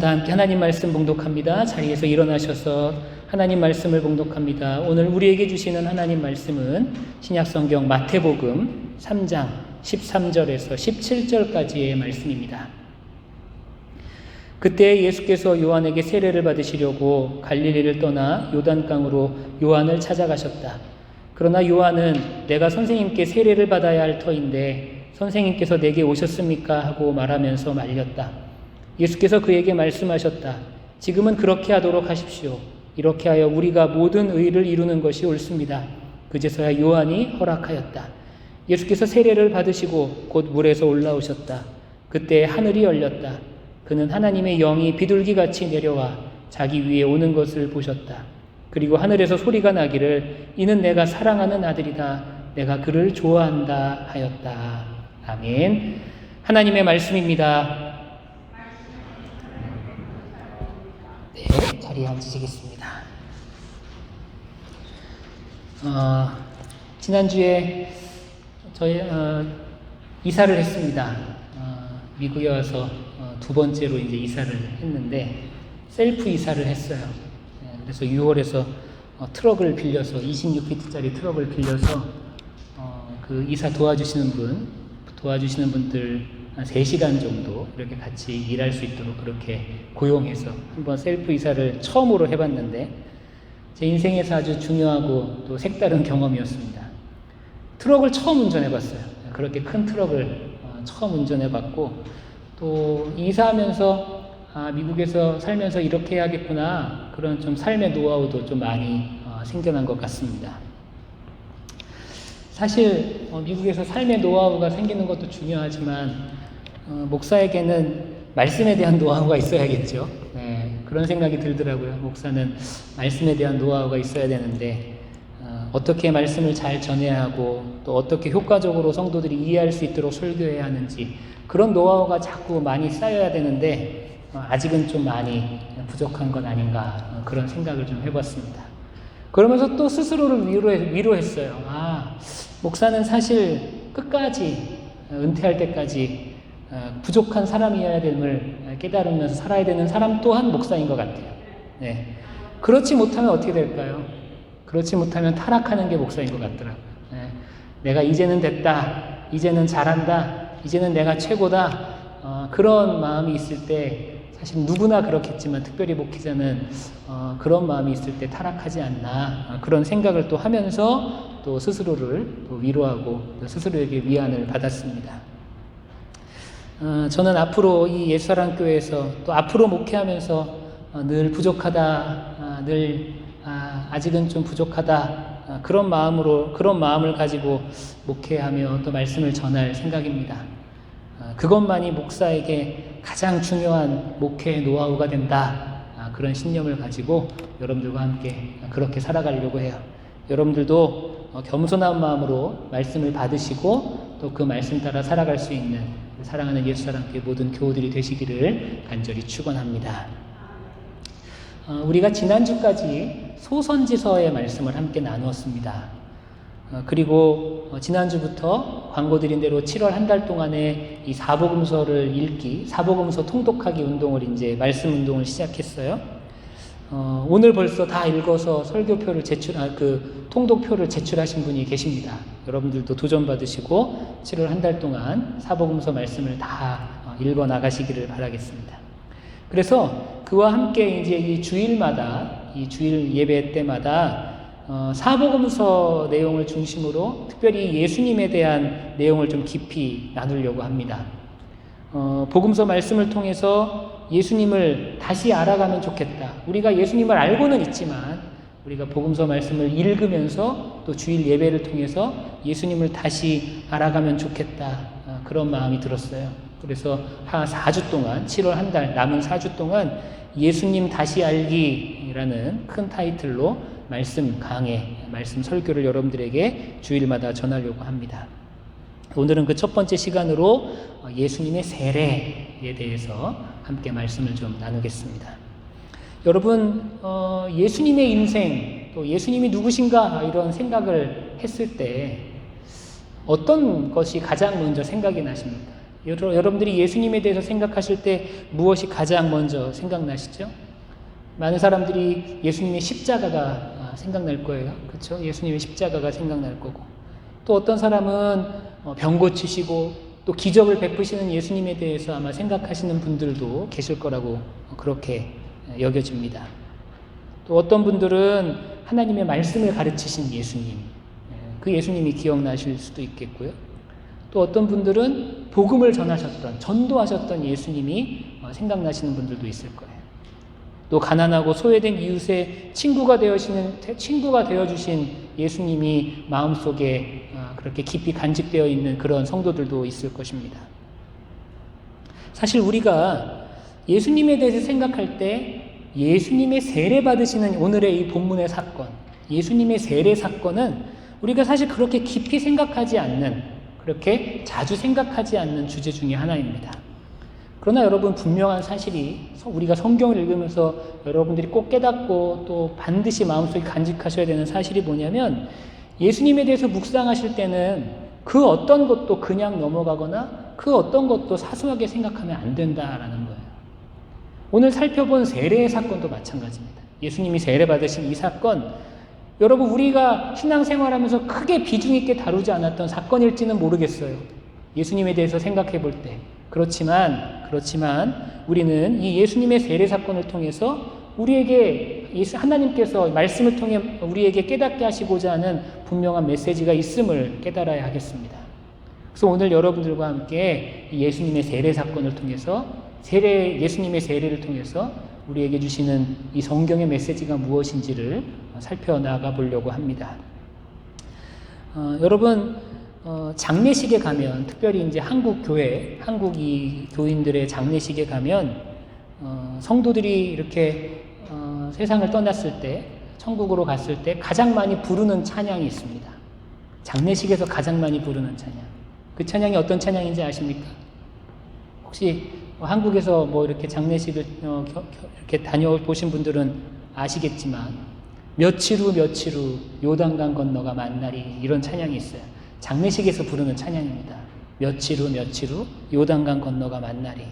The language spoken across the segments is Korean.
다 함께 하나님 말씀 봉독합니다. 자리에서 일어나셔서 하나님 말씀을 봉독합니다. 오늘 우리에게 주시는 하나님 말씀은 신약성경 마태복음 3장 13절에서 17절까지의 말씀입니다. 그때 예수께서 요한에게 세례를 받으시려고 갈릴리를 떠나 요단강으로 요한을 찾아가셨다. 그러나 요한은 내가 선생님께 세례를 받아야 할 터인데 선생님께서 내게 오셨습니까? 하고 말하면서 말렸다. 예수께서 그에게 말씀하셨다. 지금은 그렇게 하도록 하십시오. 이렇게 하여 우리가 모든 의를 이루는 것이 옳습니다. 그제서야 요한이 허락하였다. 예수께서 세례를 받으시고 곧 물에서 올라오셨다. 그때 하늘이 열렸다. 그는 하나님의 영이 비둘기같이 내려와 자기 위에 오는 것을 보셨다. 그리고 하늘에서 소리가 나기를 이는 내가 사랑하는 아들이다. 내가 그를 좋아한다 하였다. 아멘. 하나님의 말씀입니다. 네, 자리에 앉으시겠습니다. 지난주에 저희 이사를 했습니다. 미국에 와서 두 번째로 이제 이사를 했는데 셀프 이사를 했어요. 그래서 6월에서 트럭을 빌려서 26피트짜리 트럭을 빌려서 그 이사 도와주시는 분들 한 3시간 정도 이렇게 같이 일할 수 있도록 그렇게 고용해서 한번 셀프 이사를 처음으로 해봤는데 제 인생에서 아주 중요하고 또 색다른 경험이었습니다. 트럭을 처음 운전해봤어요. 그렇게 큰 트럭을 처음 운전해봤고 또 이사하면서 미국에서 살면서 이렇게 해야겠구나 그런 좀 삶의 노하우도 좀 많이 생겨난 것 같습니다. 사실 미국에서 삶의 노하우가 생기는 것도 중요하지만 목사에게는 말씀에 대한 노하우가 있어야겠죠. 네, 그런 생각이 들더라고요. 목사는 말씀에 대한 노하우가 있어야 되는데 어떻게 말씀을 잘 전해야 하고 또 어떻게 효과적으로 성도들이 이해할 수 있도록 설교해야 하는지 그런 노하우가 자꾸 많이 쌓여야 되는데 아직은 좀 많이 부족한 건 아닌가 그런 생각을 좀 해봤습니다. 그러면서 또 스스로를 위로했어요. 목사는 사실 끝까지 은퇴할 때까지 부족한 사람이어야 됨을 깨달으면서 살아야 되는 사람 또한 목사인 것 같아요. 네. 그렇지 못하면 어떻게 될까요? 그렇지 못하면 타락하는 게 목사인 것 같더라고요. 네. 내가 이제는 됐다. 이제는 잘한다. 이제는 내가 최고다. 그런 마음이 있을 때 사실 누구나 그렇겠지만 특별히 목회자는 그런 마음이 있을 때 타락하지 않나 그런 생각을 또 하면서 또 스스로를 또 위로하고 또 스스로에게 위안을 받았습니다. 저는 앞으로 이 예수사랑교회에서 또 앞으로 목회하면서 늘 부족하다, 아직은 좀 부족하다 그런 마음을 가지고 목회하며 또 말씀을 전할 생각입니다. 그것만이 목사에게 가장 중요한 목회의 노하우가 된다. 그런 신념을 가지고 여러분들과 함께 그렇게 살아가려고 해요. 여러분들도 겸손한 마음으로 말씀을 받으시고 또 그 말씀 따라 살아갈 수 있는 사랑하는 예수사랑교회 모든 교우들이 되시기를 간절히 축원합니다. 우리가 지난주까지 소선지서의 말씀을 함께 나누었습니다. 그리고 지난주부터 광고 드린 대로 7월 한 달 동안에 이 사복음서를 읽기, 사복음서 통독하기 운동을 이제 말씀 운동을 시작했어요. 오늘 벌써 다 읽어서 설교표를 통독표를 제출하신 분이 계십니다. 여러분들도 도전 받으시고 7월 한 달 동안 사복음서 말씀을 다 읽어 나가시기를 바라겠습니다. 그래서 그와 함께 이제 이 주일 예배 때마다 사복음서 내용을 중심으로 특별히 예수님에 대한 내용을 좀 깊이 나누려고 합니다. 복음서 말씀을 통해서 예수님을 다시 알아가면 좋겠다. 우리가 예수님을 알고는 있지만 우리가 복음서 말씀을 읽으면서 또 주일 예배를 통해서 예수님을 다시 알아가면 좋겠다. 그런 마음이 들었어요. 그래서 한 4주 동안 7월 한 달 남은 4주 동안 예수님 다시 알기라는 큰 타이틀로 말씀 강해, 말씀 설교를 여러분들에게 주일마다 전하려고 합니다. 오늘은 그 첫 번째 시간으로 예수님의 세례에 대해서 함께 말씀을 좀 나누겠습니다. 여러분, 예수님의 인생, 또 예수님이 누구신가 이런 생각을 했을 때 어떤 것이 가장 먼저 생각이 나십니까? 여러분들이 예수님에 대해서 생각하실 때 무엇이 가장 먼저 생각나시죠? 많은 사람들이 예수님의 십자가가 생각날 거예요. 그렇죠? 예수님의 십자가가 생각날 거고, 또 어떤 사람은 병 고치시고 또 기적을 베푸시는 예수님에 대해서 아마 생각하시는 분들도 계실 거라고 그렇게 여겨집니다. 또 어떤 분들은 하나님의 말씀을 가르치신 예수님, 그 예수님이 기억나실 수도 있겠고요. 또 어떤 분들은 복음을 전하셨던, 전도하셨던 예수님이 생각나시는 분들도 있을 거예요. 또 가난하고 소외된 이웃의 친구가 되어주신 예수님이 마음속에 그렇게 깊이 간직되어 있는 그런 성도들도 있을 것입니다. 사실 우리가 예수님에 대해서 생각할 때 예수님의 세례 받으시는 오늘의 이 본문의 사건, 예수님의 세례 사건은 우리가 사실 그렇게 깊이 생각하지 않는, 그렇게 자주 생각하지 않는 주제 중에 하나입니다. 그러나 여러분, 분명한 사실이 우리가 성경을 읽으면서 여러분들이 꼭 깨닫고 또 반드시 마음속에 간직하셔야 되는 사실이 뭐냐면, 예수님에 대해서 묵상하실 때는 그 어떤 것도 그냥 넘어가거나 그 어떤 것도 사소하게 생각하면 안 된다라는 거예요. 오늘 살펴본 세례의 사건도 마찬가지입니다. 예수님이 세례 받으신 이 사건, 여러분, 우리가 신앙생활하면서 크게 비중 있게 다루지 않았던 사건일지는 모르겠어요. 예수님에 대해서 생각해 볼 때. 그렇지만 우리는 이 예수님의 세례 사건을 통해서 우리에게 하나님께서 말씀을 통해 우리에게 깨닫게 하시고자 하는 분명한 메시지가 있음을 깨달아야 하겠습니다. 그래서 오늘 여러분들과 함께 이 예수님의 세례 사건을 통해서 예수님의 세례를 통해서 우리에게 주시는 이 성경의 메시지가 무엇인지를 살펴나가 보려고 합니다. 여러분, 장례식에 가면, 특별히 이제 한국 이 교인들의 장례식에 가면, 성도들이 이렇게 세상을 떠났을 때, 천국으로 갔을 때 가장 많이 부르는 찬양이 있습니다. 장례식에서 가장 많이 부르는 찬양. 그 찬양이 어떤 찬양인지 아십니까? 혹시 한국에서 이렇게 장례식을 이렇게 다녀보신 분들은 아시겠지만, 며칠 후 요단강 건너가 만나리, 이런 찬양이 있어요. 장례식에서 부르는 찬양입니다. 며칠 후 요단강 건너가 만나리.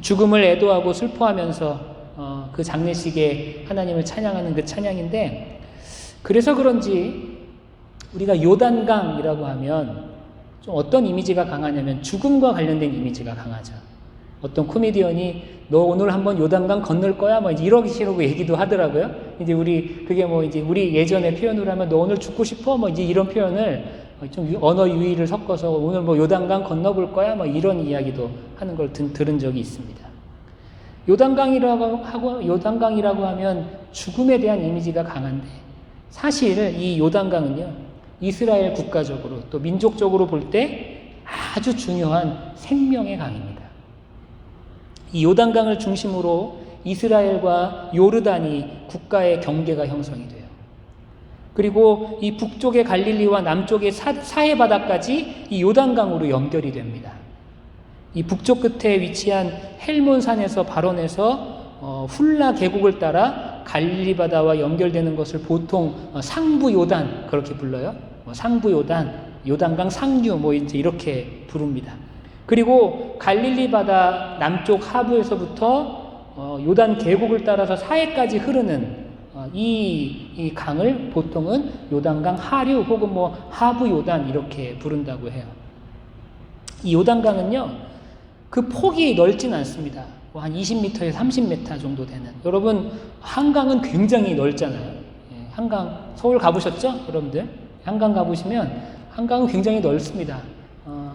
죽음을 애도하고 슬퍼하면서 그 장례식에 하나님을 찬양하는 그 찬양인데, 그래서 그런지 우리가 요단강이라고 하면 좀 어떤 이미지가 강하냐면 죽음과 관련된 이미지가 강하죠. 어떤 코미디언이 너 오늘 한번 요단강 건널 거야? 이러시라고 얘기도 하더라고요. 이제 우리 예전의 표현으로 하면 너 오늘 죽고 싶어? 이제 이런 표현을 좀 언어 유희를 섞어서 오늘 요단강 건너볼 거야? 이런 이야기도 하는 걸 들은 적이 있습니다. 요단강이라고 하면 죽음에 대한 이미지가 강한데, 사실 이 요단강은요, 이스라엘 국가적으로 또 민족적으로 볼 때 아주 중요한 생명의 강입니다. 이 요단강을 중심으로 이스라엘과 요르단이 국가의 경계가 형성이 돼요. 그리고 이 북쪽의 갈릴리와 남쪽의 사해 바다까지 이 요단강으로 연결이 됩니다. 이 북쪽 끝에 위치한 헬몬산에서 발원해서 훌라 계곡을 따라 갈릴리 바다와 연결되는 것을 보통 상부 요단, 그렇게 불러요. 상부 요단, 요단강 상류 이제 이렇게 부릅니다. 그리고 갈릴리 바다 남쪽 하부에서부터 요단 계곡을 따라서 사해까지 흐르는 이 강을 보통은 요단강 하류 혹은 하부 요단 이렇게 부른다고 해요. 이 요단강은요, 그 폭이 넓진 않습니다. 한 20m에서 30m 정도 되는. 여러분, 한강은 굉장히 넓잖아요. 한강, 서울 가보셨죠? 여러분들? 한강 가보시면 한강은 굉장히 넓습니다.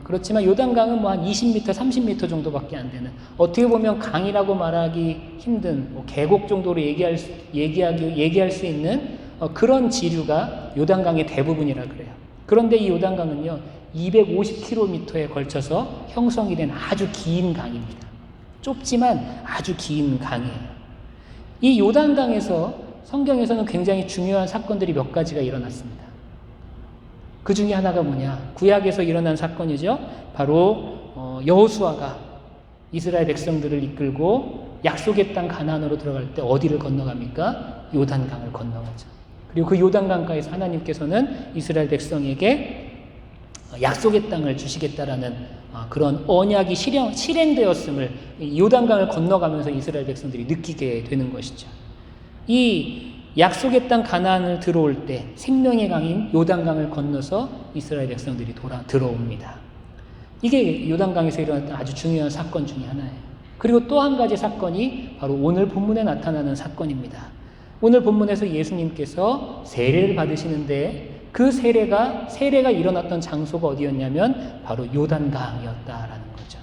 그렇지만 요단강은 한 20m, 30m 정도밖에 안 되는, 어떻게 보면 강이라고 말하기 힘든 계곡 정도로 얘기할 수 있는 그런 지류가 요단강의 대부분이라 그래요. 그런데 이 요단강은요, 250km에 걸쳐서 형성이 된 아주 긴 강입니다. 좁지만 아주 긴 강이에요. 이 요단강에서 성경에서는 굉장히 중요한 사건들이 몇 가지가 일어났습니다. 그 중에 하나가 뭐냐? 구약에서 일어난 사건이죠. 바로 여호수아가 이스라엘 백성들을 이끌고 약속의 땅 가나안으로 들어갈 때 어디를 건너갑니까? 요단강을 건너가죠. 그리고 그 요단강가에서 하나님께서는 이스라엘 백성에게 약속의 땅을 주시겠다라는 그런 언약이 실행되었음을 요단강을 건너가면서 이스라엘 백성들이 느끼게 되는 것이죠. 이 약속의 땅 가나안을 들어올 때 생명의 강인 요단강을 건너서 이스라엘 백성들이 들어옵니다. 이게 요단강에서 일어났던 아주 중요한 사건 중에 하나예요. 그리고 또 한 가지 사건이 바로 오늘 본문에 나타나는 사건입니다. 오늘 본문에서 예수님께서 세례를 받으시는데 그 세례가 일어났던 장소가 어디였냐면 바로 요단강이었다라는 거죠.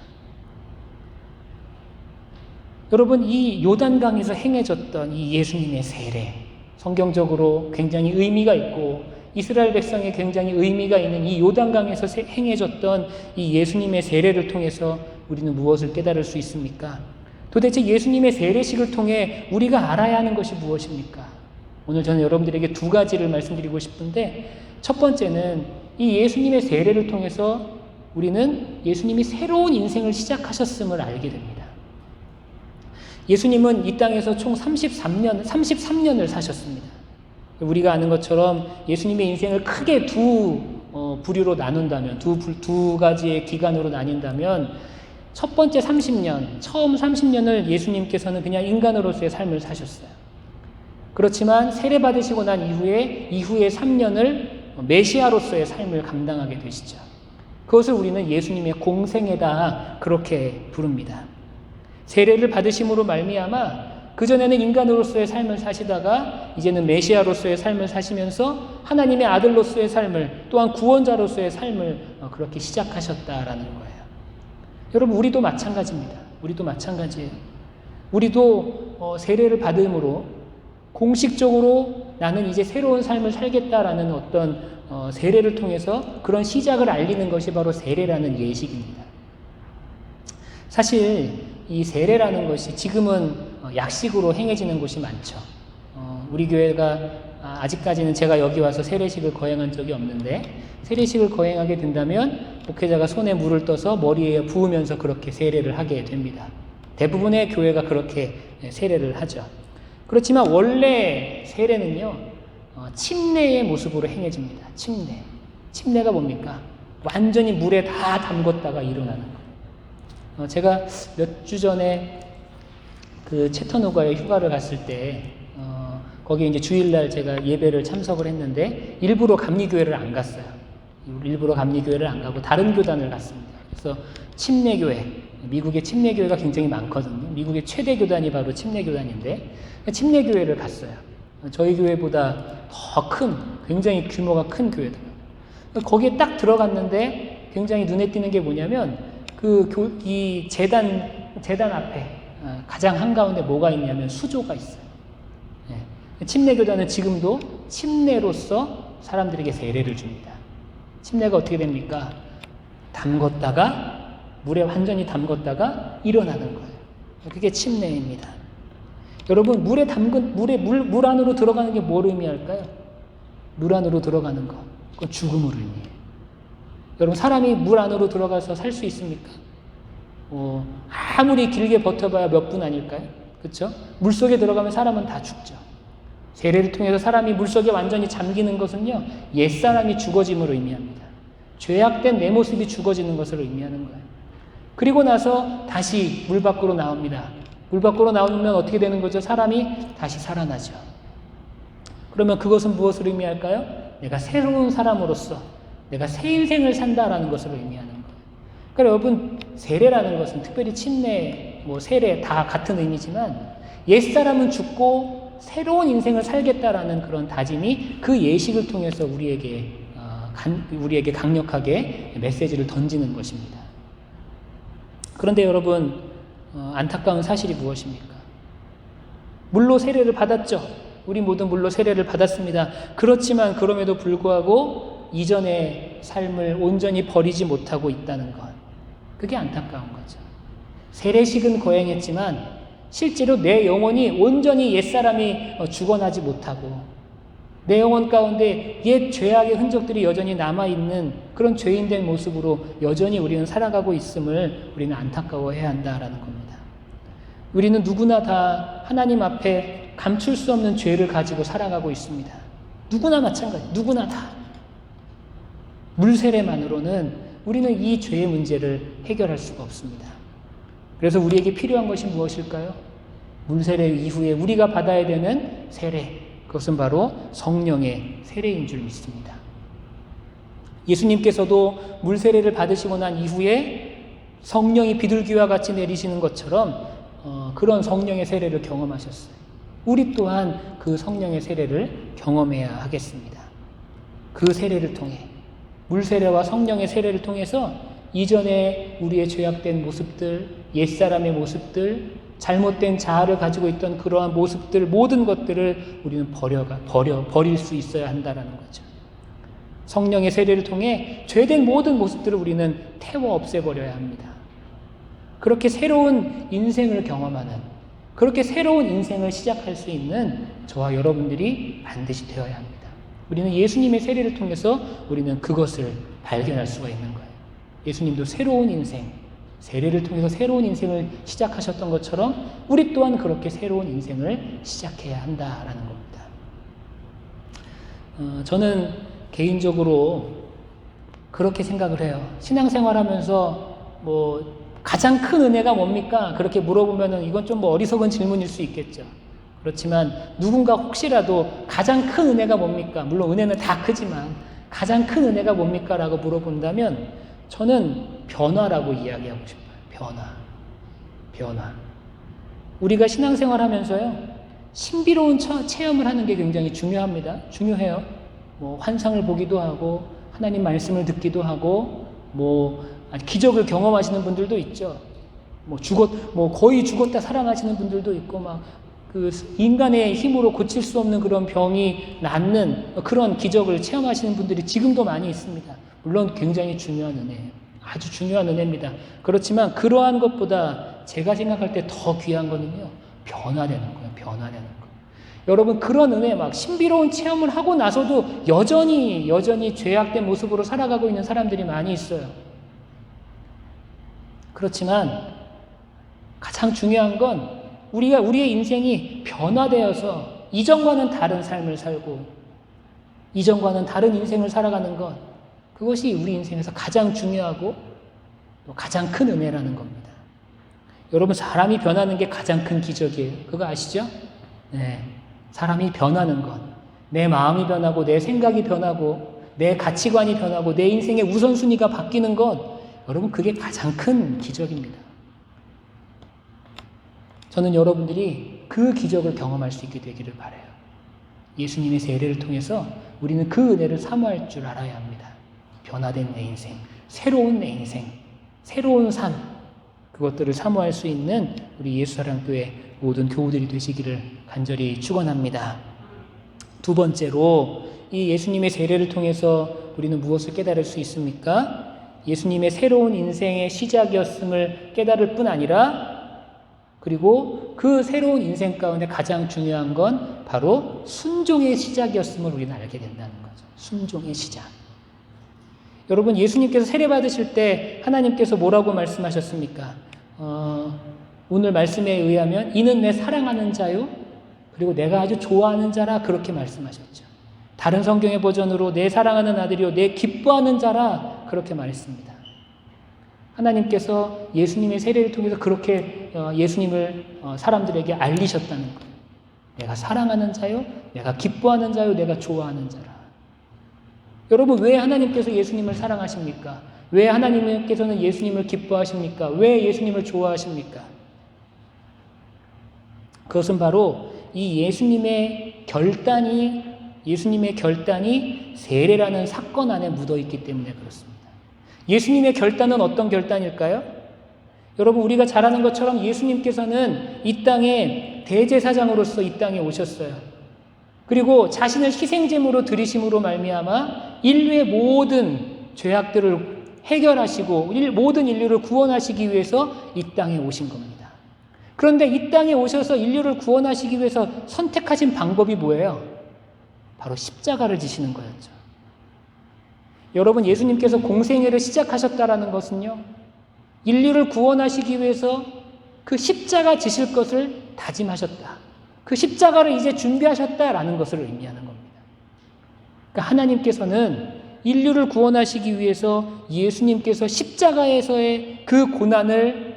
여러분, 이 요단강에서 행해졌던 이 예수님의 세례, 성경적으로 굉장히 의미가 있고 이스라엘 백성에 굉장히 의미가 있는 이 요단강에서 행해졌던 이 예수님의 세례를 통해서 우리는 무엇을 깨달을 수 있습니까? 도대체 예수님의 세례식을 통해 우리가 알아야 하는 것이 무엇입니까? 오늘 저는 여러분들에게 두 가지를 말씀드리고 싶은데, 첫 번째는 이 예수님의 세례를 통해서 우리는 예수님이 새로운 인생을 시작하셨음을 알게 됩니다. 예수님은 이 땅에서 총 33년을 사셨습니다. 우리가 아는 것처럼 예수님의 인생을 크게 두 부류로 나눈다면, 두 가지의 기간으로 나뉜다면, 첫 번째 30년, 처음 30년을 예수님께서는 그냥 인간으로서의 삶을 사셨어요. 그렇지만 세례 받으시고 난 이후에 3년을 메시아로서의 삶을 감당하게 되시죠. 그것을 우리는 예수님의 공생애다, 그렇게 부릅니다. 세례를 받으심으로 말미암아 그전에는 인간으로서의 삶을 사시다가 이제는 메시아로서의 삶을 사시면서 하나님의 아들로서의 삶을, 또한 구원자로서의 삶을 그렇게 시작하셨다라는 거예요. 여러분, 우리도 마찬가지입니다. 우리도 마찬가지예요. 우리도 세례를 받음으로 공식적으로 나는 이제 새로운 삶을 살겠다라는 어떤 세례를 통해서 그런 시작을 알리는 것이 바로 세례라는 예식입니다. 사실 이 세례라는 것이 지금은 약식으로 행해지는 곳이 많죠. 우리 교회가 아직까지는 제가 여기 와서 세례식을 거행한 적이 없는데, 세례식을 거행하게 된다면 목회자가 손에 물을 떠서 머리에 부으면서 그렇게 세례를 하게 됩니다. 대부분의 교회가 그렇게 세례를 하죠. 그렇지만 원래 세례는요, 침례의 모습으로 행해집니다. 침례가 뭡니까? 완전히 물에 다 담궜다가 일어나는 거예요. 제가 몇 주 전에 그 채터누가에 휴가를 갔을 때 거기에 이제 주일날 제가 예배를 참석을 했는데 일부러 감리교회를 안 갔어요. 일부러 감리교회를 안 가고 다른 교단을 갔습니다. 그래서 침례교회, 미국의 침례교회가 굉장히 많거든요. 미국의 최대 교단이 바로 침례교단인데 침례교회를 갔어요. 저희 교회보다 더 큰, 굉장히 규모가 큰 교회더라고요. 거기에 딱 들어갔는데 굉장히 눈에 띄는 게 뭐냐면 이 재단 앞에 가장 한가운데 뭐가 있냐면 수조가 있어요. 침례교단은 지금도 침례로서 사람들에게 세례를 줍니다. 침례가 어떻게 됩니까? 물에 완전히 담궜다가 일어나는 거예요. 그게 침례입니다. 여러분, 물 안으로 들어가는 게 뭘 의미할까요? 물 안으로 들어가는 거. 그건 죽음을 의미해요. 여러분, 사람이 물 안으로 들어가서 살 수 있습니까? 아무리 길게 버텨봐야 몇 분 아닐까요? 그렇죠? 물 속에 들어가면 사람은 다 죽죠. 세례를 통해서 사람이 물속에 완전히 잠기는 것은요, 옛사람이 죽어짐을 의미합니다. 죄악된 내 모습이 죽어지는 것을 의미하는 거예요. 그리고 나서 다시 물 밖으로 나옵니다. 물 밖으로 나오면 어떻게 되는 거죠? 사람이 다시 살아나죠. 그러면 그것은 무엇을 의미할까요? 내가 새로운 사람으로서 내가 새 인생을 산다라는 것을 의미하는 거예요. 그러니까 여러분, 세례라는 것은 특별히 침례, 세례 다 같은 의미지만 옛사람은 죽고 새로운 인생을 살겠다라는 그런 다짐이 그 예식을 통해서 우리에게 강력하게 메시지를 던지는 것입니다. 그런데 여러분, 안타까운 사실이 무엇입니까? 물로 세례를 받았죠. 우리 모두 물로 세례를 받았습니다. 그렇지만 그럼에도 불구하고 이전의 삶을 온전히 버리지 못하고 있다는 것. 그게 안타까운 거죠. 세례식은 거행했지만 실제로 내 영혼이 온전히 옛사람이 죽어나지 못하고 내 영혼 가운데 옛 죄악의 흔적들이 여전히 남아있는 그런 죄인된 모습으로 여전히 우리는 살아가고 있음을 우리는 안타까워해야 한다라는 겁니다. 우리는 누구나 다 하나님 앞에 감출 수 없는 죄를 가지고 살아가고 있습니다. 누구나 마찬가지, 누구나 다. 물 세례만으로는 우리는 이 죄의 문제를 해결할 수가 없습니다. 그래서 우리에게 필요한 것이 무엇일까요? 물 세례 이후에 우리가 받아야 되는 세례, 그것은 바로 성령의 세례인 줄 믿습니다. 예수님께서도 물 세례를 받으시고 난 이후에 성령이 비둘기와 같이 내리시는 것처럼 그런 성령의 세례를 경험하셨어요. 우리 또한 그 성령의 세례를 경험해야 하겠습니다. 그 세례를 통해, 물 세례와 성령의 세례를 통해서 이전에 우리의 죄악된 모습들, 옛사람의 모습들, 잘못된 자아를 가지고 있던 그러한 모습들, 모든 것들을 우리는 버릴 수 있어야 한다라는 거죠. 성령의 세례를 통해 죄된 모든 모습들을 우리는 태워 없애버려야 합니다. 그렇게 새로운 인생을 경험하는, 그렇게 새로운 인생을 시작할 수 있는 저와 여러분들이 반드시 되어야 합니다. 우리는 예수님의 세례를 통해서 우리는 그것을 발견할 수가 있는 거예요. 예수님도 새로운 인생, 세례를 통해서 새로운 인생을 시작하셨던 것처럼 우리 또한 그렇게 새로운 인생을 시작해야 한다라는 겁니다. 저는 개인적으로 그렇게 생각을 해요. 신앙생활하면서 가장 큰 은혜가 뭡니까? 그렇게 물어보면은 이건 좀 어리석은 질문일 수 있겠죠. 그렇지만 누군가 혹시라도 가장 큰 은혜가 뭡니까? 물론 은혜는 다 크지만 가장 큰 은혜가 뭡니까? 라고 물어본다면 저는 변화라고 이야기하고 싶어요. 변화. 우리가 신앙생활 하면서요, 신비로운 체험을 하는 게 굉장히 중요합니다. 중요해요. 환상을 보기도 하고, 하나님 말씀을 듣기도 하고, 기적을 경험하시는 분들도 있죠. 거의 죽었다 살아나시는 분들도 있고, 그 인간의 힘으로 고칠 수 없는 그런 병이 낫는 그런 기적을 체험하시는 분들이 지금도 많이 있습니다. 물론 굉장히 중요한 은혜예요. 아주 중요한 은혜입니다. 그렇지만 그러한 것보다 제가 생각할 때 더 귀한 거는요, 변화되는 거예요. 변화되는 거. 여러분, 그런 은혜, 신비로운 체험을 하고 나서도 여전히 죄악된 모습으로 살아가고 있는 사람들이 많이 있어요. 그렇지만 가장 중요한 건 우리의 인생이 변화되어서 이전과는 다른 삶을 살고 이전과는 다른 인생을 살아가는 것, 그것이 우리 인생에서 가장 중요하고 또 가장 큰 은혜라는 겁니다. 여러분, 사람이 변하는 게 가장 큰 기적이에요. 그거 아시죠? 네. 사람이 변하는 것, 내 마음이 변하고 내 생각이 변하고 내 가치관이 변하고 내 인생의 우선순위가 바뀌는 것, 여러분, 그게 가장 큰 기적입니다. 저는 여러분들이 그 기적을 경험할 수 있게 되기를 바라요. 예수님의 세례를 통해서 우리는 그 은혜를 사모할 줄 알아야 합니다. 변화된 내 인생, 새로운 내 인생, 새로운 삶, 그것들을 사모할 수 있는 우리 예수사랑교회 모든 교우들이 되시기를 간절히 축원합니다. 두 번째로, 이 예수님의 세례를 통해서 우리는 무엇을 깨달을 수 있습니까? 예수님의 새로운 인생의 시작이었음을 깨달을 뿐 아니라, 그리고 그 새로운 인생 가운데 가장 중요한 건 바로 순종의 시작이었음을 우리는 알게 된다는 거죠. 순종의 시작. 여러분, 예수님께서 세례 받으실 때 하나님께서 뭐라고 말씀하셨습니까? 오늘 말씀에 의하면 이는 내 사랑하는 자요, 그리고 내가 아주 좋아하는 자라, 그렇게 말씀하셨죠. 다른 성경의 버전으로 내 사랑하는 아들이요 내 기뻐하는 자라, 그렇게 말했습니다. 하나님께서 예수님의 세례를 통해서 그렇게 예수님을 사람들에게 알리셨다는 거예요. 내가 사랑하는 자요, 내가 기뻐하는 자요, 내가 좋아하는 자라. 여러분, 왜 하나님께서 예수님을 사랑하십니까? 왜 하나님께서는 예수님을 기뻐하십니까? 왜 예수님을 좋아하십니까? 그것은 바로 이 예수님의 결단이 세례라는 사건 안에 묻어있기 때문에 그렇습니다. 예수님의 결단은 어떤 결단일까요? 여러분, 우리가 잘 아는 것처럼 예수님께서는 이 땅에 대제사장으로서 이 땅에 오셨어요. 그리고 자신을 희생제물로 드리심으로 말미암아 인류의 모든 죄악들을 해결하시고 모든 인류를 구원하시기 위해서 이 땅에 오신 겁니다. 그런데 이 땅에 오셔서 인류를 구원하시기 위해서 선택하신 방법이 뭐예요? 바로 십자가를 지시는 거였죠. 여러분, 예수님께서 공생애를 시작하셨다라는 것은요, 인류를 구원하시기 위해서 그 십자가 지실 것을 다짐하셨다. 그 십자가를 이제 준비하셨다라는 것을 의미하는 겁니다. 그러니까 하나님께서는 인류를 구원하시기 위해서 예수님께서 십자가에서의 그 고난을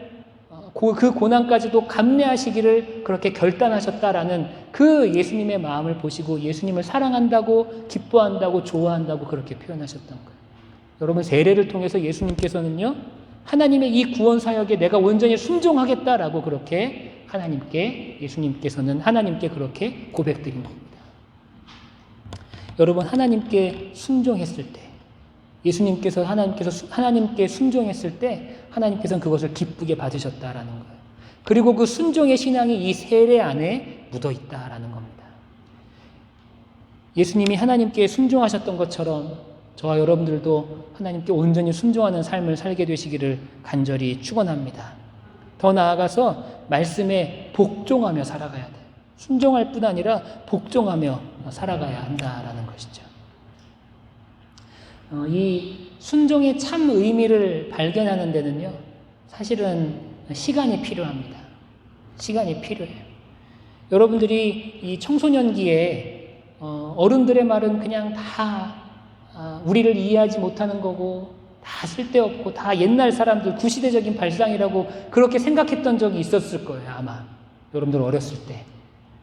그 고난까지도 감내하시기를 그렇게 결단하셨다라는 그 예수님의 마음을 보시고 예수님을 사랑한다고 기뻐한다고 좋아한다고 그렇게 표현하셨던 거예요. 여러분 세례를 통해서 예수님께서는요 하나님의 이 구원 사역에 내가 온전히 순종하겠다라고 그렇게 예수님께서는 하나님께 그렇게 고백드린 겁니다. 여러분 하나님께 순종했을 때 예수님께서 하나님께 순종했을 때 하나님께서는 그것을 기쁘게 받으셨다라는 거예요. 그리고 그 순종의 신앙이 이 세례 안에 묻어 있다라는 겁니다. 예수님이 하나님께 순종하셨던 것처럼 저와 여러분들도 하나님께 온전히 순종하는 삶을 살게 되시기를 간절히 축원합니다. 더 나아가서 말씀에 복종하며 살아가야 돼요. 순종할 뿐 아니라 복종하며 살아가야 한다라는 것이죠. 이 순종의 참 의미를 발견하는 데는요, 사실은 시간이 필요합니다. 시간이 필요해요. 여러분들이 이 청소년기에 어른들의 말은 그냥 다 우리를 이해하지 못하는 거고 다 쓸데없고 다 옛날 사람들 구시대적인 발상이라고 그렇게 생각했던 적이 있었을 거예요. 아마 여러분들 어렸을 때.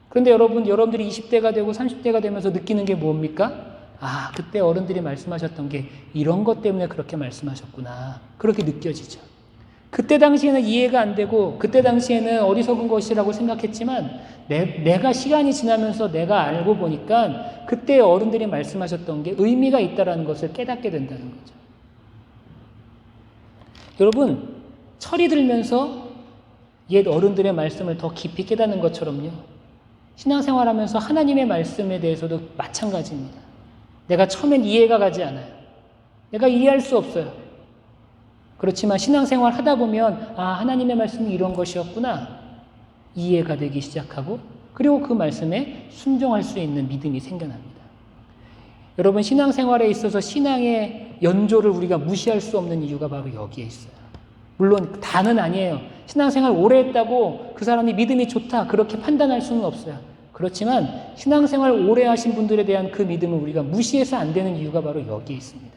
그런데 여러분들이 20대가 되고 30대가 되면서 느끼는 게 뭡니까? 아, 그때 어른들이 말씀하셨던 게 이런 것 때문에 그렇게 말씀하셨구나. 그렇게 느껴지죠. 그때 당시에는 이해가 안 되고 그때 당시에는 어리석은 것이라고 생각했지만 내가 시간이 지나면서 내가 알고 보니까 그때 어른들이 말씀하셨던 게 의미가 있다는 것을 깨닫게 된다는 거죠. 여러분, 철이 들면서 옛 어른들의 말씀을 더 깊이 깨닫는 것처럼요. 신앙생활하면서 하나님의 말씀에 대해서도 마찬가지입니다. 내가 처음엔 이해가 가지 않아요. 내가 이해할 수 없어요. 그렇지만 신앙생활 하다 보면 하나님의 말씀이 이런 것이었구나. 이해가 되기 시작하고 그리고 그 말씀에 순종할 수 있는 믿음이 생겨납니다. 여러분 신앙생활에 있어서 신앙의 연조를 우리가 무시할 수 없는 이유가 바로 여기에 있어요. 물론 다는 아니에요. 신앙생활 오래 했다고 그 사람이 믿음이 좋다 그렇게 판단할 수는 없어요. 그렇지만 신앙생활 오래 하신 분들에 대한 그 믿음을 우리가 무시해서 안 되는 이유가 바로 여기에 있습니다.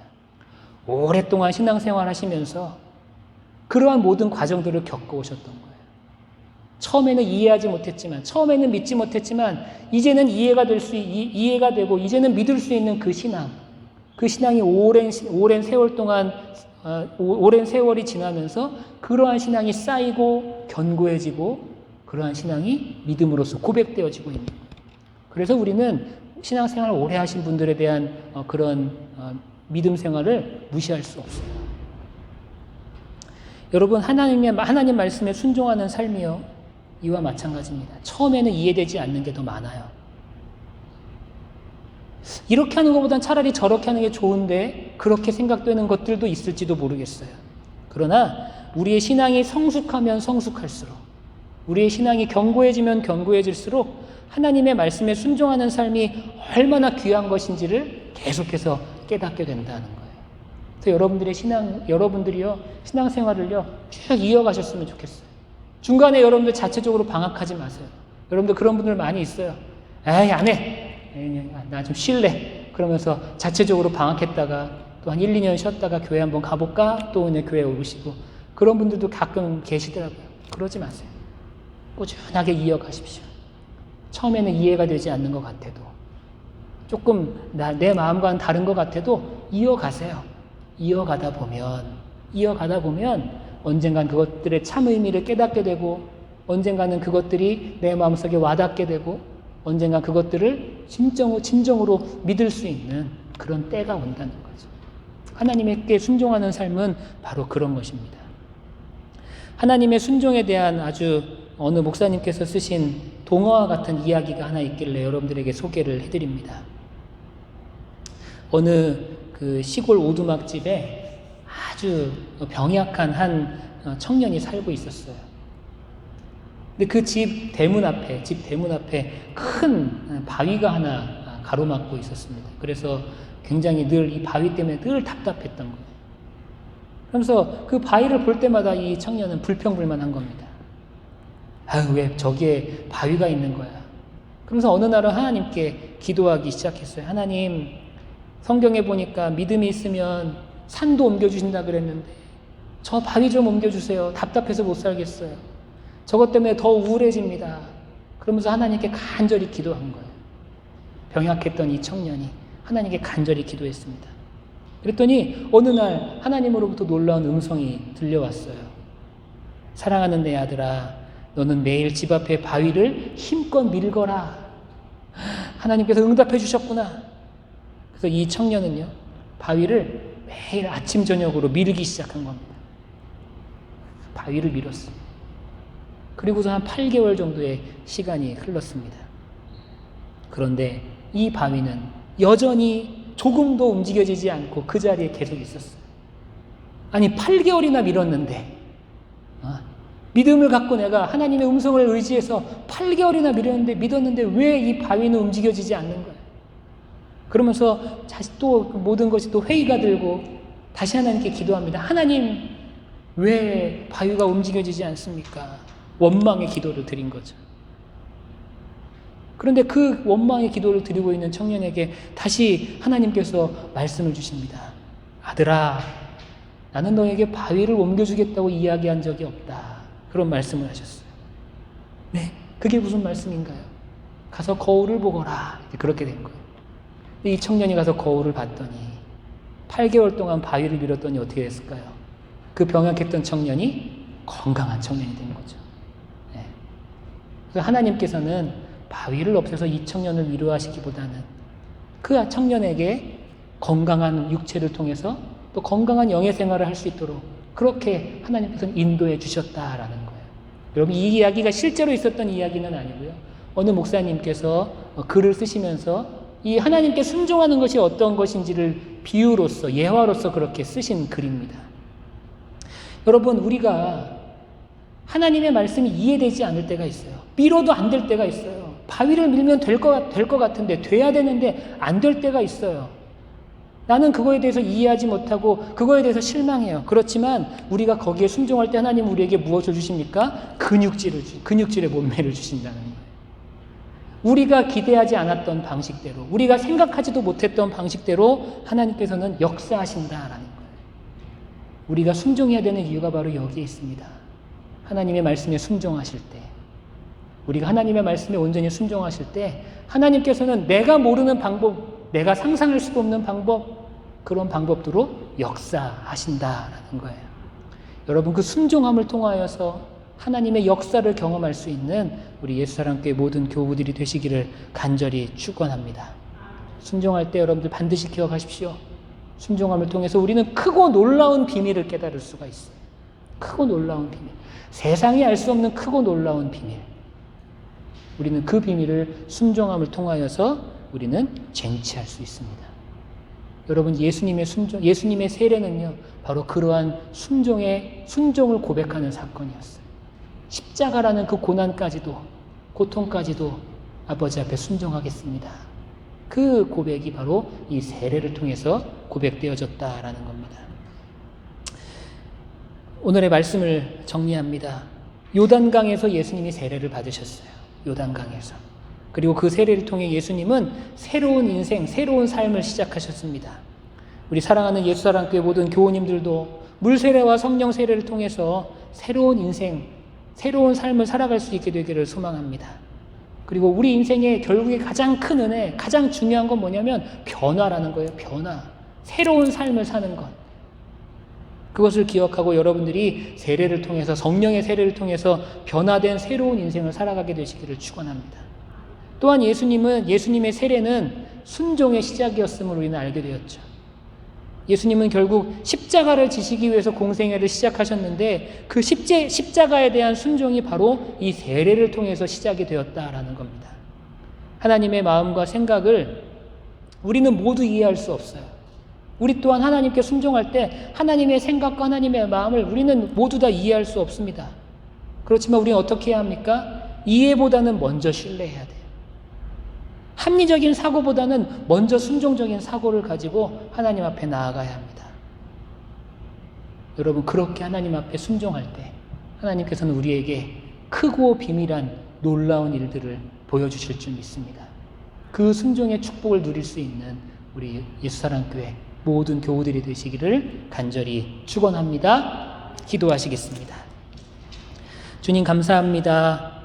오랫동안 신앙생활 하시면서 그러한 모든 과정들을 겪어오셨던 거예요. 처음에는 이해하지 못했지만, 처음에는 믿지 못했지만, 이제는 이해가 되고, 이제는 믿을 수 있는 그 신앙이 오랜 세월 동안, 오랜 세월이 지나면서 그러한 신앙이 쌓이고, 견고해지고, 그러한 신앙이 믿음으로써 고백되어지고 있는 거예요. 그래서 우리는 신앙생활을 오래 하신 분들에 대한 그런 믿음 생활을 무시할 수 없어요. 여러분, 하나님 말씀에 순종하는 삶이요. 이와 마찬가지입니다. 처음에는 이해되지 않는 게 더 많아요. 이렇게 하는 것보단 차라리 저렇게 하는 게 좋은데 그렇게 생각되는 것들도 있을지도 모르겠어요. 그러나 우리의 신앙이 성숙하면 성숙할수록 우리의 신앙이 견고해지면 견고해질수록 하나님의 말씀에 순종하는 삶이 얼마나 귀한 것인지를 계속해서 깨닫게 된다는 거예요. 그래서 여러분들이요, 신앙생활을요, 쭉 이어가셨으면 좋겠어요. 중간에 여러분들 자체적으로 방학하지 마세요. 여러분들 그런 분들 많이 있어요. 에이, 안 해. 나 좀 쉴래. 그러면서 자체적으로 방학했다가 또 한 1, 2년 쉬었다가 교회 한번 가볼까? 또 오늘 교회 오시고. 그런 분들도 가끔 계시더라고요. 그러지 마세요. 꾸준하게 이어가십시오. 처음에는 이해가 되지 않는 것 같아도 조금 내 마음과는 다른 것 같아도 이어가세요. 이어가다 보면 언젠간 그것들의 참 의미를 깨닫게 되고 언젠가는 그것들이 내 마음속에 와닿게 되고 언젠가 그것들을 진정으로 믿을 수 있는 그런 때가 온다는 거죠. 하나님께 순종하는 삶은 바로 그런 것입니다. 하나님의 순종에 대한 아주 어느 목사님께서 쓰신 동화와 같은 이야기가 하나 있길래 여러분들에게 소개를 해드립니다. 어느 그 시골 오두막집에 아주 병약한 한 청년이 살고 있었어요. 근데 그 집 대문 앞에 큰 바위가 하나 가로막고 있었습니다. 그래서 굉장히 늘 이 바위 때문에 늘 답답했던 거예요. 그러면서 그 바위를 볼 때마다 이 청년은 불평불만한 겁니다. 왜 저기에 바위가 있는 거야. 그러면서 어느 날은 하나님께 기도하기 시작했어요. 하나님, 성경에 보니까 믿음이 있으면 산도 옮겨주신다 그랬는데 저 바위 좀 옮겨주세요. 답답해서 못 살겠어요. 저것 때문에 더 우울해집니다. 그러면서 하나님께 간절히 기도한 거예요. 병약했던 이 청년이 하나님께 간절히 기도했습니다. 그랬더니 어느 날 하나님으로부터 놀라운 음성이 들려왔어요. 사랑하는 내 아들아, 너는 매일 집 앞에 바위를 힘껏 밀거라. 하나님께서 응답해 주셨구나. 그래서 이 청년은요, 바위를 매일 아침 저녁으로 밀기 시작한 겁니다. 바위를 밀었어요. 그리고서 한 8개월 정도의 시간이 흘렀습니다. 그런데 이 바위는 여전히 조금도 움직여지지 않고 그 자리에 계속 있었어요. 아니 8개월이나 밀었는데 믿음을 갖고 내가 하나님의 음성을 의지해서 8개월이나 믿었는데 왜 이 바위는 움직여지지 않는 거예요? 그러면서 다시 또 모든 것이 또 회의가 들고 다시 하나님께 기도합니다. 하나님, 왜 바위가 움직여지지 않습니까? 원망의 기도를 드린 거죠. 그런데 그 원망의 기도를 드리고 있는 청년에게 다시 하나님께서 말씀을 주십니다. 아들아, 나는 너에게 바위를 옮겨주겠다고 이야기한 적이 없다. 그런 말씀을 하셨어요. 네, 그게 무슨 말씀인가요? 가서 거울을 보거라. 그렇게 된 거예요. 이 청년이 가서 거울을 봤더니 8개월 동안 바위를 밀었더니 어떻게 됐을까요? 그 병약했던 청년이 건강한 청년이 된 거죠. 네. 그래서 하나님께서는 바위를 없애서 이 청년을 위로하시기보다는 그 청년에게 건강한 육체를 통해서 또 건강한 영의 생활을 할 수 있도록 그렇게 하나님께서는 인도해 주셨다라는 거예요. 여러분, 이 이야기가 실제로 있었던 이야기는 아니고요. 어느 목사님께서 글을 쓰시면서 이 하나님께 순종하는 것이 어떤 것인지를 비유로서, 예화로서 그렇게 쓰신 글입니다. 여러분, 우리가 하나님의 말씀이 이해되지 않을 때가 있어요. 밀어도 안 될 때가 있어요. 바위를 밀면 될 것 같은데, 돼야 되는데 안 될 때가 있어요. 나는 그거에 대해서 이해하지 못하고 그거에 대해서 실망해요. 그렇지만 우리가 거기에 순종할 때 하나님은 우리에게 무엇을 주십니까? 근육질의 몸매를 주신다는 거예요. 우리가 기대하지 않았던 방식대로, 우리가 생각하지도 못했던 방식대로 하나님께서는 역사하신다라는 거예요. 우리가 순종해야 되는 이유가 바로 여기에 있습니다. 하나님의 말씀에 순종하실 때, 우리가 하나님의 말씀에 온전히 순종하실 때 하나님께서는 내가 모르는 방법, 내가 상상할 수도 없는 방법, 그런 방법으로 역사하신다라는 거예요. 여러분, 그 순종함을 통하여서 하나님의 역사를 경험할 수 있는 우리 예수사랑교회 모든 교우들이 되시기를 간절히 축원합니다. 순종할 때 여러분들 반드시 기억하십시오. 순종함을 통해서 우리는 크고 놀라운 비밀을 깨달을 수가 있어요. 크고 놀라운 비밀. 세상이 알 수 없는 크고 놀라운 비밀. 우리는 그 비밀을 순종함을 통하여서 우리는 쟁취할 수 있습니다. 여러분, 예수님의 순종, 예수님의 세례는요, 바로 그러한 순종을 고백하는 사건이었어요. 십자가라는 그 고난까지도, 고통까지도 아버지 앞에 순종하겠습니다. 그 고백이 바로 이 세례를 통해서 고백되어졌다라는 겁니다. 오늘의 말씀을 정리합니다. 요단강에서 예수님이 세례를 받으셨어요. 요단강에서. 그리고 그 세례를 통해 예수님은 새로운 인생, 새로운 삶을 시작하셨습니다. 우리 사랑하는 예수사랑교회 모든 교우님들도 물세례와 성령 세례를 통해서 새로운 인생, 새로운 삶을 살아갈 수 있게 되기를 소망합니다. 그리고 우리 인생의 결국에 가장 큰 은혜, 가장 중요한 건 뭐냐면 변화라는 거예요. 변화. 새로운 삶을 사는 것. 그것을 기억하고 여러분들이 세례를 통해서, 성령의 세례를 통해서 변화된 새로운 인생을 살아가게 되시기를 축원합니다. 또한 예수님의 세례는 순종의 시작이었음을 우리는 알게 되었죠. 예수님은 결국 십자가를 지시기 위해서 공생애를 시작하셨는데 그 십자가에 대한 순종이 바로 이 세례를 통해서 시작이 되었다라는 겁니다. 하나님의 마음과 생각을 우리는 모두 이해할 수 없어요. 우리 또한 하나님께 순종할 때 하나님의 생각과 하나님의 마음을 우리는 모두 다 이해할 수 없습니다. 그렇지만 우리는 어떻게 해야 합니까? 이해보다는 먼저 신뢰해야 돼요. 합리적인 사고보다는 먼저 순종적인 사고를 가지고 하나님 앞에 나아가야 합니다. 여러분, 그렇게 하나님 앞에 순종할 때 하나님께서는 우리에게 크고 비밀한 놀라운 일들을 보여주실 줄 믿습니다. 그 순종의 축복을 누릴 수 있는 우리 예수사랑교회 모든 교우들이 되시기를 간절히 축원합니다. 기도하시겠습니다. 주님 감사합니다.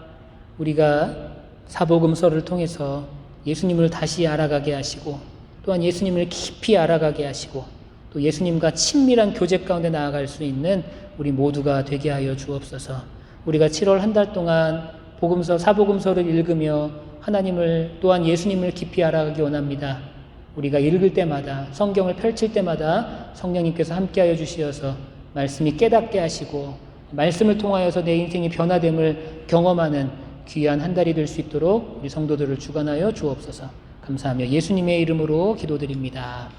우리가 사복음서를 통해서 예수님을 다시 알아가게 하시고 또한 예수님을 깊이 알아가게 하시고 또 예수님과 친밀한 교제 가운데 나아갈 수 있는 우리 모두가 되게 하여 주옵소서. 우리가 7월 한 달 동안 복음서, 사복음서를 읽으며 하나님을 또한 예수님을 깊이 알아가기 원합니다. 우리가 읽을 때마다 성경을 펼칠 때마다 성령님께서 함께하여 주시어서 말씀이 깨닫게 하시고 말씀을 통하여서 내 인생이 변화됨을 경험하는 귀한 한 달이 될 수 있도록 우리 성도들을 주관하여 주옵소서. 감사하며 예수님의 이름으로 기도드립니다.